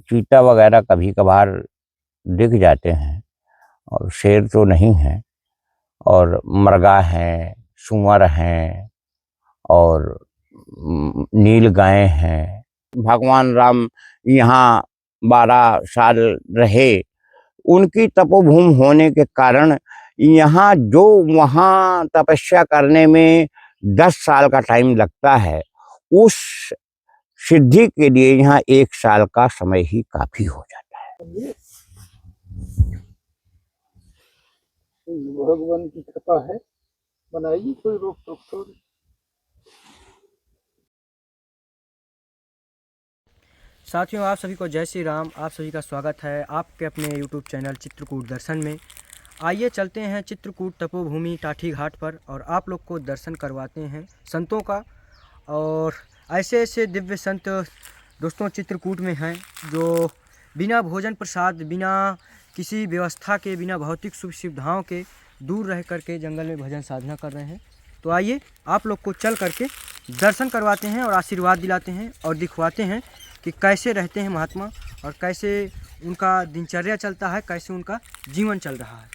चीता वगैरह कभी कभार दिख जाते हैं और शेर तो नहीं है, और मृगा हैं, सूअर हैं और नील गाय हैं। भगवान राम यहाँ 12 साल रहे। उनकी तपोभूमि होने के कारण यहाँ जो वहाँ तपस्या करने में 10 साल का टाइम लगता है, उस सिद्धि के लिए यहाँ 1 साल का समय ही काफी हो जाता है। भगवान की कृपा है, बनाइए, कोई रोक टोक तो नहीं। साथियों, आप सभी को जय श्री राम। आप सभी का स्वागत है आपके अपने YouTube चैनल चित्रकूट दर्शन में। आइए चलते हैं चित्रकूट तपोभूमि टाठी घाट पर और आप लोग को दर्शन करवाते हैं संतों का। और ऐसे ऐसे दिव्य संत दोस्तों चित्रकूट में हैं जो बिना भोजन प्रसाद, बिना किसी व्यवस्था के, बिना भौतिक सुख सुविधाओं के दूर रह करके जंगल में भजन साधना कर रहे हैं। तो आइए आप लोग को चल करके दर्शन करवाते हैं और आशीर्वाद दिलाते हैं और दिखवाते हैं कि कैसे रहते हैं महात्मा और कैसे उनका दिनचर्या चलता है, कैसे उनका जीवन चल रहा है।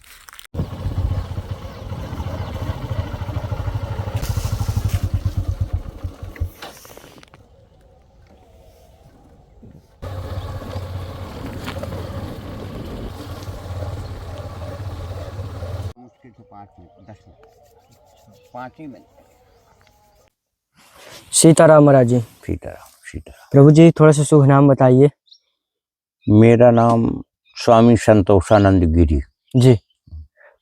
मुश्किल से 5 मिनट, 10 मिनट, 5 ही मिनट। सीताराम महाराज जी। सीताराम सीताराम। प्रभु जी, थोड़ा सा शुभ नाम बताइए। मेरा नाम स्वामी संतोषानंद गिरी जी।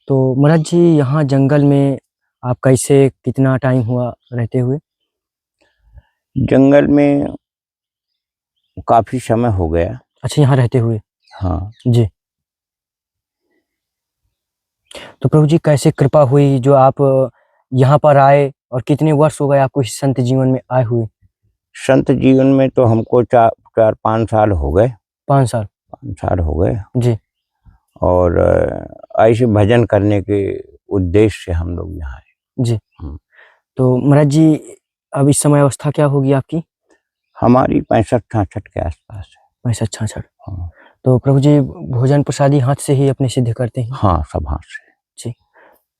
तो महाराज जी, यहाँ जंगल में आप कैसे, कितना टाइम हुआ रहते हुए? जंगल में काफी समय हो गया। अच्छा, यहाँ रहते हुए? हाँ जी। तो प्रभु जी, कैसे कृपा हुई जो आप यहाँ पर आए और कितने वर्ष हो गए आपको इस संत जीवन में आए हुए? संत जीवन में तो हमको 4-5 साल हो गए। 5 साल? 5 साल हो गए। जी। और ऐसे भजन करने के उद्देश्य से हम लोग यहाँ आए। जी। तो महाराज जी, अब इस समय अवस्था क्या होगी आपकी? हमारी 65-66 के आसपास है। 65-66। हाँ। तो प्रभु जी, भोजन प्रसादी हाथ से ही अपने सिद्ध करते हैं? हाँ, सब हाथ से। जी।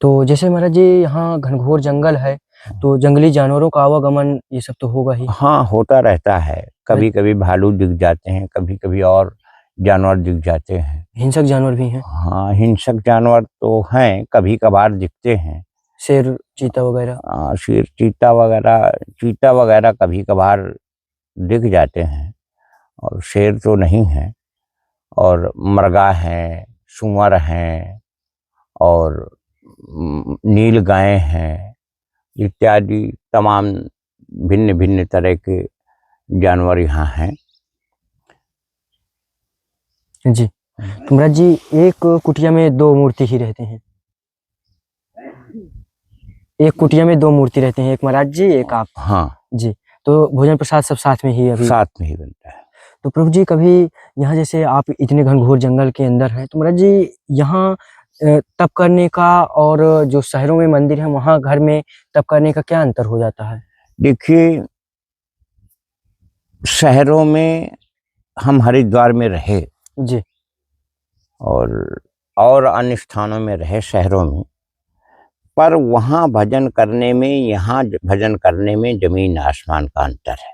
तो जैसे महाराज जी, यहाँ घनघोर जंगल है, तो जंगली जानवरों का आवागमन ये सब तो होगा ही? हाँ, होता रहता है। कभी कभी भालू दिख जाते हैं, कभी कभी और जानवर दिख जाते हैं। हिंसक जानवर भी हैं? हाँ, हिंसक जानवर तो हैं, कभी कभार दिखते हैं। शेर, चीता वगैरह? शेर, चीता वगैरह कभी कभार दिख जाते हैं, और शेर तो नहीं है, और मृगा हैं, सूअर हैं और नील गाय हैं इत्यादि तमाम भिन्न भिन्न तरह के जानवर यहाँ हैं। जी। तो महाराज जी, एक कुटिया में 2 मूर्ति ही रहते हैं? एक कुटिया में 2 मूर्ति रहते हैं, एक महाराज जी, एक आप? हाँ जी। तो भोजन प्रसाद सब साथ में ही अभी? साथ में ही बनता है। तो प्रभु जी, कभी यहाँ जैसे आप इतने घनघोर जंगल के अंदर हैं, तो महाराज जी यहाँ तप करने का और जो शहरों में मंदिर है वहाँ घर में तप करने का क्या अंतर हो जाता है? देखिए, शहरों में हम हरिद्वार में रहे जी। और अन्य स्थानों में रहे शहरों में, पर वहाँ भजन करने में, यहाँ भजन करने में जमीन आसमान का अंतर है।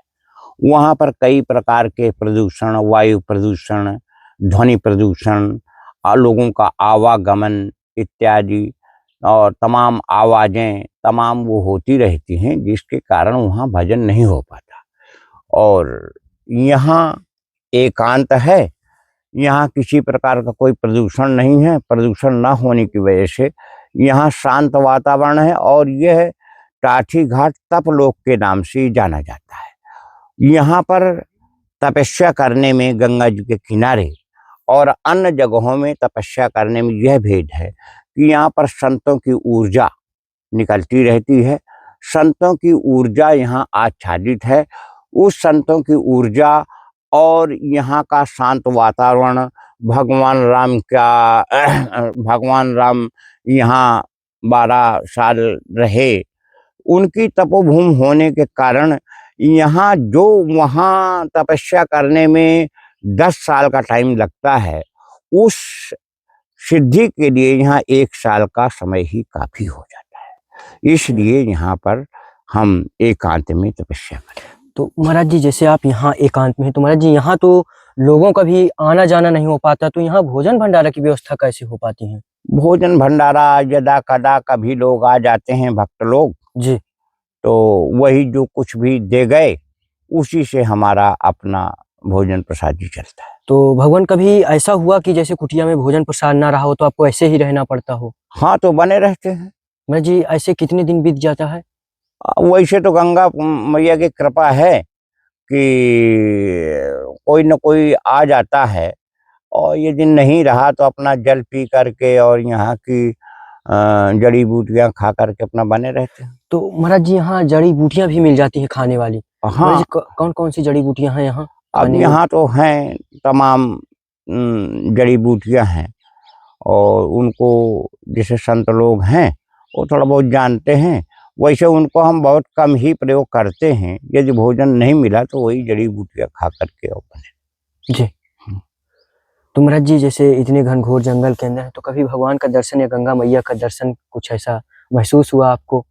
वहाँ पर कई प्रकार के प्रदूषण, वायु प्रदूषण, ध्वनि प्रदूषण, लोगों का आवागमन इत्यादि और तमाम आवाज़ें तमाम वो होती रहती हैं, जिसके कारण वहाँ भजन नहीं हो पाता। और यहाँ एकांत है, यहाँ किसी प्रकार का कोई प्रदूषण नहीं है। प्रदूषण ना होने की वजह से यहाँ शांत वातावरण है, और यह टाठी घाट तपलोक के नाम से जाना जाता है। यहाँ पर तपस्या करने में गंगा जी के किनारे और अन्य जगहों में तपस्या करने में यह भेद है कि यहाँ पर संतों की ऊर्जा निकलती रहती है। संतों की ऊर्जा यहाँ आच्छादित है। उस संतों की ऊर्जा और यहाँ का शांत वातावरण, भगवान राम यहाँ 12 साल रहे। उनकी तपोभूमि होने के कारण यहाँ जो वहाँ तपस्या करने में 10 साल का टाइम लगता है, उस सिद्धि के लिए यहाँ 1 साल का समय ही काफी हो जाता है। इसलिए यहाँ पर हम एकांत में तपस्या करें। तो महाराज जी जैसे आप यहाँ एकांत में हैं, तो महाराज जी यहाँ तो लोगों का भी आना जाना नहीं हो पाता, तो यहाँ भोजन भंडारा की व्यवस्था कैसे हो पाती है? भोजन भंडारा यदा कदा कभी लोग आ जाते हैं, भक्त लोग, जी। तो वही जो कुछ भी दे गए उसी से हमारा अपना भोजन प्रसाद ही चलता है। तो भगवान कभी ऐसा हुआ कि जैसे कुटिया में भोजन प्रसाद ना रहा हो तो आपको ऐसे ही रहना पड़ता हो? हाँ, तो बने रहते हैं। महाराज जी ऐसे कितने दिन बीत जाता है? वैसे तो गंगा मैया की कृपा है कि कोई न कोई आ जाता है, और ये दिन नहीं रहा तो अपना जल पी करके और यहाँ की जड़ी बूटियां खा करके अपना बने रहते हैं। तो महाराज जी यहाँ जड़ी बूटियां भी मिल जाती है खाने वाली? महाराज हाँ, जी कौन कौन सी जड़ी बूटियां हैं यहाँ? अब यहाँ तो हैं तमाम जड़ी बूटियां हैं, और उनको जैसे संत लोग हैं वो थोड़ा बहुत जानते हैं, वैसे उनको हम बहुत कम ही प्रयोग करते हैं। यदि भोजन नहीं मिला तो वही जड़ी बूटियां खा करके और बने। जी। तो महाराज जी जैसे इतने घनघोर जंगल के अंदर है, तो कभी भगवान का दर्शन या गंगा मैया का दर्शन कुछ ऐसा महसूस हुआ आपको?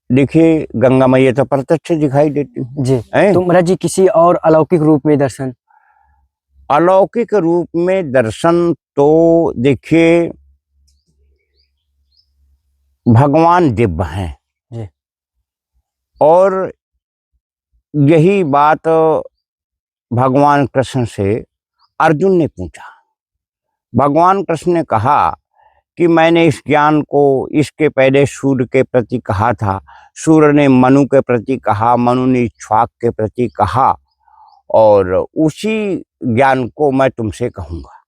देखिए, गंगा मैया तो प्रत्यक्ष दिखाई देती है। जी। तो महाराज जी किसी और अलौकिक रूप में दर्शन? अलौकिक रूप में दर्शन तो देखिए, भगवान दिव्य हैं जी। और यही बात भगवान कृष्ण से अर्जुन ने पूछा। भगवान कृष्ण ने कहा कि मैंने इस ज्ञान को इसके पहले सूर्य के प्रति कहा था, सूर्य ने मनु के प्रति कहा, मनु ने इक्ष्वाक के प्रति कहा, और उसी ज्ञान को मैं तुमसे कहूँगा।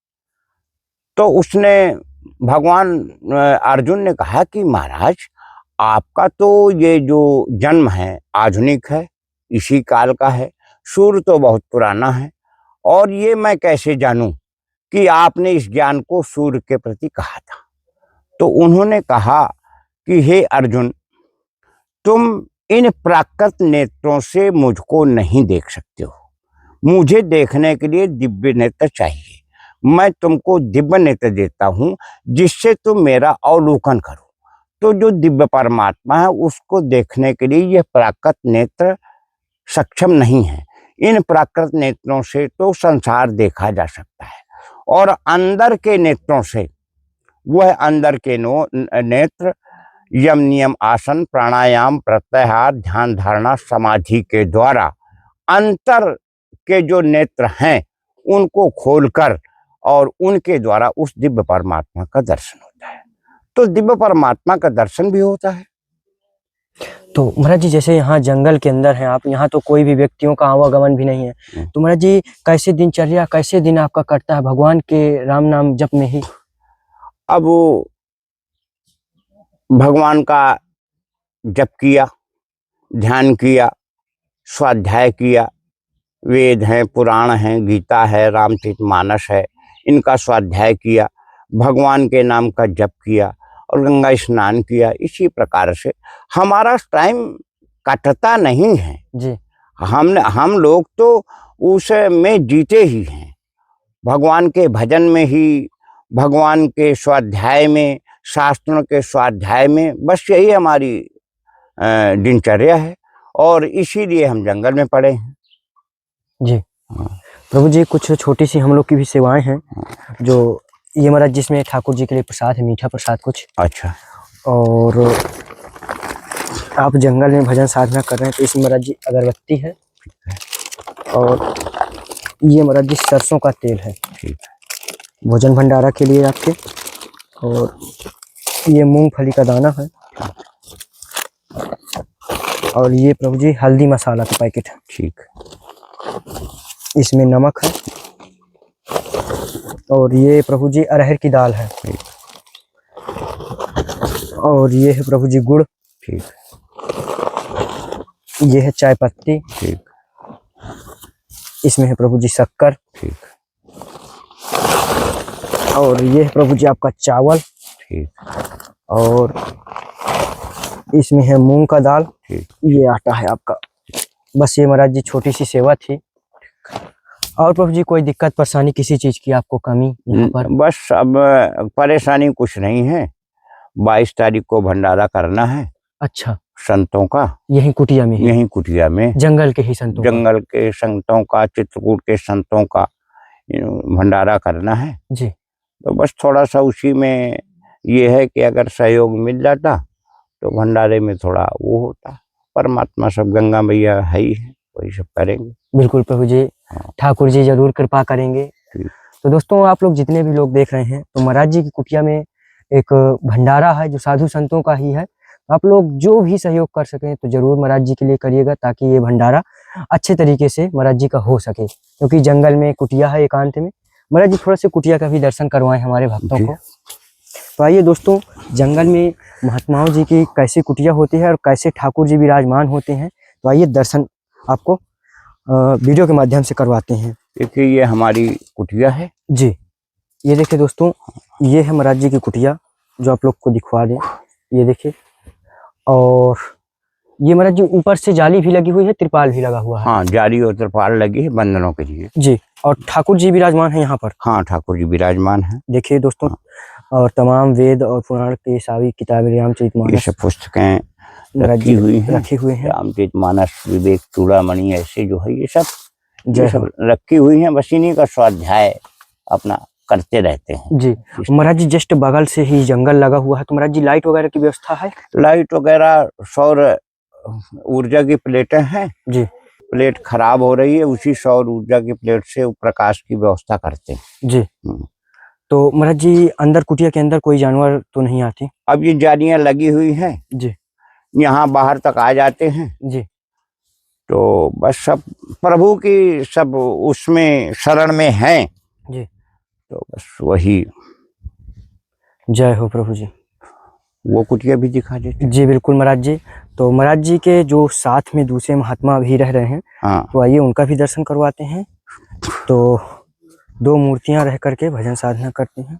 तो उसने भगवान अर्जुन ने कहा कि महाराज, आपका तो ये जो जन्म है आधुनिक है, इसी काल का है, सूर्य तो बहुत पुराना है, और ये मैं कैसे जानूं कि आपने इस ज्ञान को सूर्य के प्रति कहा था। तो उन्होंने कहा कि हे अर्जुन, तुम इन प्राकृत नेत्रों से मुझको नहीं देख सकते हो, मुझे देखने के लिए दिव्य नेत्र चाहिए। मैं तुमको दिव्य नेत्र देता हूँ जिससे तुम मेरा अवलोकन करो। तो जो दिव्य परमात्मा है उसको देखने के लिए यह प्राकृत नेत्र सक्षम नहीं है। इन प्राकृत नेत्रों से तो संसार देखा जा सकता है, और अंदर के नेत्रों से, वह अंदर के नेत्र यम नियम आसन प्राणायाम प्रत्याहार ध्यान धारणा समाधि के द्वारा अंतर के जो नेत्र हैं उनको खोलकर और उनके द्वारा उस दिव्य परमात्मा का दर्शन होता है। तो दिव्य परमात्मा का दर्शन भी होता है। तो महाराज जी जैसे यहाँ जंगल के अंदर हैं आप, यहाँ तो कोई भी व्यक्तियों का आवागमन भी नहीं है, तो महाराज जी कैसे दिनचर्या, कैसे दिन आपका कटता है भगवान के राम नाम जप में ही? अब भगवान का जप किया, ध्यान किया, स्वाध्याय किया, वेद हैं, पुराण हैं, गीता है, रामचरितमानस है, इनका स्वाध्याय किया, भगवान के नाम का जप किया और गंगा स्नान किया। इसी प्रकार से हमारा टाइम कटता नहीं है जी। हम लोग तो उसमें जीते ही हैं, भगवान के भजन में ही, भगवान के स्वाध्याय में, शास्त्रों के स्वाध्याय में, बस यही हमारी दिनचर्या है, और इसीलिए हम जंगल में पड़े हैं। जी। प्रभु जी कुछ छोटी सी हम लोग की भी सेवाएं हैं, जो ये महाराज जिसमें ठाकुर जी के लिए प्रसाद है, मीठा प्रसाद कुछ। अच्छा। और आप जंगल में भजन साधना कर रहे हैं, तो इसमें महाराज जी अगरबत्ती है, और ये महाराज जी सरसों का तेल है, ठीक, भोजन भंडारा के लिए आपके, और ये मूंगफली का दाना है, और ये प्रभु जी हल्दी मसाला का पैकेट है। ठीक। इसमें नमक है, और ये प्रभु जी अरहर की दाल है, और ये है प्रभु जी गुड़, ठीक। ये है चाय पत्ती, ठीक। इसमें है प्रभु जी शक्कर, ठीक। और ये है प्रभु जी आपका चावल, ठीक। और इसमें है मूंग का दाल, ठीक। ये आटा है आपका, बस ये महाराज जी छोटी सी सेवा थी। और प्रभु जी कोई दिक्कत परेशानी किसी चीज की आपको कमी यहाँ पर? बस अब परेशानी कुछ नहीं है। 22 तारीख को भंडारा करना है। अच्छा, संतों का यही कुटिया में ही? यही कुटिया में, जंगल के ही संतों जंगल के संतों का, चित्रकूट के संतों का भंडारा करना है जी। तो बस थोड़ा सा उसी में ये है कि अगर सहयोग मिल जाता तो भंडारे में थोड़ा वो होता। परमात्मा सब, गंगा मैया है ही है, वही सब करेंगे। बिल्कुल प्रभु जी, ठाकुर जी जरूर कृपा करेंगे। तो दोस्तों आप लोग जितने भी लोग देख रहे हैं तो महाराज जी की कुटिया में एक भंडारा है जो साधु संतों का ही है। आप लोग जो भी सहयोग कर सकें तो जरूर महाराज जी के लिए करिएगा ताकि ये भंडारा अच्छे तरीके से महाराज जी का हो सके, क्योंकि जंगल में कुटिया है एकांत में। महाराज जी थोड़ा से कुटिया का भी दर्शन करवाएं हमारे भक्तों को। तो आइए दोस्तों, जंगल में महात्माओं जी की कैसी कुटिया होती है और कैसे ठाकुर जी विराजमान होते हैं, तो आइए दर्शन आपको वीडियो के माध्यम से करवाते हैं। देखिए ये हमारी कुटिया है जी। ये देखिए दोस्तों, ये है महाराज जी की कुटिया जो आप लोग को दिखवा दें। ये देखिए, और ये महाराज जी ऊपर से जाली भी लगी हुई है, त्रिपाल भी लगा हुआ है। हाँ, जाली और त्रिपाल लगी है बंधनों के लिए जी। और ठाकुर जी विराजमान है यहाँ पर? हाँ, ठाकुर जी विराजमान है। देखिए दोस्तों, और तमाम वेद और पुराण की सारी किताबें, रामचरितमानस, ये सब पुस्तकें रखी हुई हैं। रामचरितमानस, विवेक चूड़ामणि, ऐसे जो है ये सब रखी हुई हैं। बस इन्हीं का स्वाध्याय अपना करते रहते हैं जी। महाराज जी जस्ट बगल से ही जंगल लगा हुआ है, तो महाराज जी लाइट वगैरह की व्यवस्था है? लाइट वगैरह सौर ऊर्जा की प्लेटें हैं जी। प्लेट खराब हो रही है, उसी सौर ऊर्जा की प्लेट से प्रकाश की व्यवस्था करते हैं जी। तो महाराज जी अंदर कुटिया के अंदर कोई जानवर तो नहीं आते? अब ये जालियां लगी हुई हैं जी, यहाँ बाहर तक आ जाते हैं जी। तो बस सब प्रभु की सब उसमें शरण में हैं जी। तो बस वही। जय हो प्रभु जी। वो कुटिया भी दिखा देते जी बिल्कुल महाराज जी। तो महाराज जी के जो साथ में दूसरे महात्मा भी रह रहे हैं, हाँ, तो आइए उनका भी दर्शन करवाते हैं। तो 2 मूर्तियां रह करके भजन साधना करते हैं।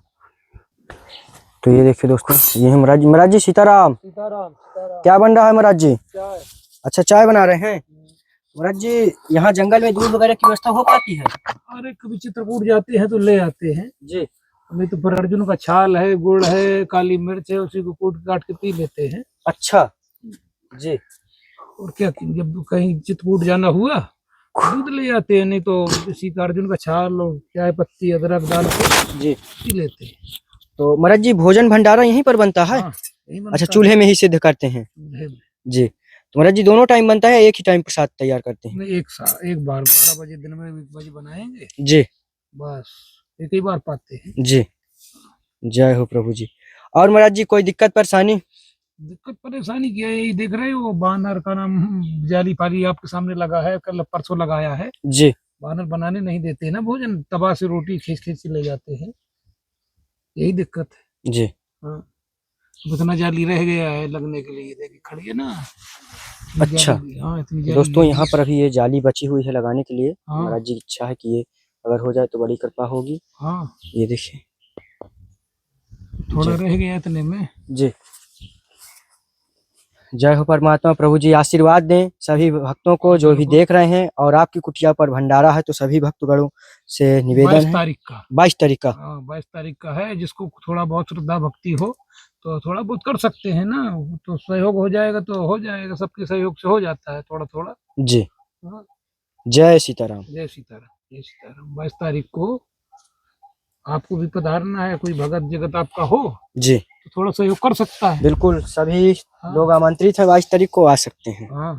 तो ये देखिए दोस्तों, ये है महाराज जी। महाराज जी सीताराम। सीताराम। क्या बन रहा है महाराज जी? चाय। अच्छा, चाय बना रहे हैं महाराज जी। यहाँ जंगल में दूध वगैरह की व्यवस्था हो पाती है? अरे कभी चित्रकूट जाते हैं तो ले आते हैं जी। अभी तो पर अर्जुन का छाल है, गुड़ है, काली मिर्च है, उसी को कूट काट के पी लेते हैं। अच्छा जी। और क्या, जब कहीं चित्रकूट जाना हुआ दूध ले आते हैं, नहीं तो सीता अर्जुन का छाल और चाय पत्ती अदरक डाल के जी पी लेते हैं। तो महाराज जी भोजन भंडारा यहीं पर बनता है? हाँ, यही बनता अच्छा, चूल्हे में ही सिद्ध करते हैं? है। जी। तो महाराज जी दोनों टाइम बनता है, एक ही टाइम प्रसाद तैयार करते हैं? एक बार 12 बजे दिन में 1 बजे बनाएंगे जी। बस, एक ही बार पाते हैं। जी। जय हो प्रभु जी। और महाराज जी कोई दिक्कत परेशानी? दिक्कत परेशानी क्या है, यही देख रहे हो बानर का नाम जाली पाली आपके सामने लगा है, कल परसों लगाया है। जी। बानर बनाने नहीं देते ना भोजन, तवा से रोटी खींच खींच के ले जाते हैं, यही दिक्कत है। जी। हाँ, इतना जाली रह गया है लगने के लिए, देखिए खड़ी है ना। अच्छा। हाँ, इतनी जाली दोस्तों यहाँ पर अभी ये जाली बची हुई है लगाने के लिए। हाँ। महाराज जी की इच्छा है कि ये अगर हो जाए तो बड़ी कृपा होगी। हाँ, ये देखिए थोड़ा रह गया इतने में। जी। जय हो परमात्मा। प्रभु जी आशीर्वाद दें सभी भक्तों को जो भी देख रहे हैं। और आपकी कुटिया पर भंडारा है तो सभी भक्तगणों से निवेदन 22 है। तारीख का 22 तारीख का। हाँ, 22 तारीख का है। जिसको थोड़ा बहुत श्रद्धा भक्ति हो तो थोड़ा बहुत कर सकते हैं ना, तो सहयोग हो जाएगा तो हो जाएगा, सबके सहयोग से हो जाता है थोड़ा थोड़ा। जी। हाँ। जय सीताराम। जय सीताराम। जय सीताराम। 22 तारीख को आपको भी पधारना है, कोई भगत जगत आपका हो जी तो थोड़ा सहयोग कर सकता है। बिल्कुल, सभी हाँ। लोग आमंत्रित है, 22 तारीख को आ सकते हैं। हाँ।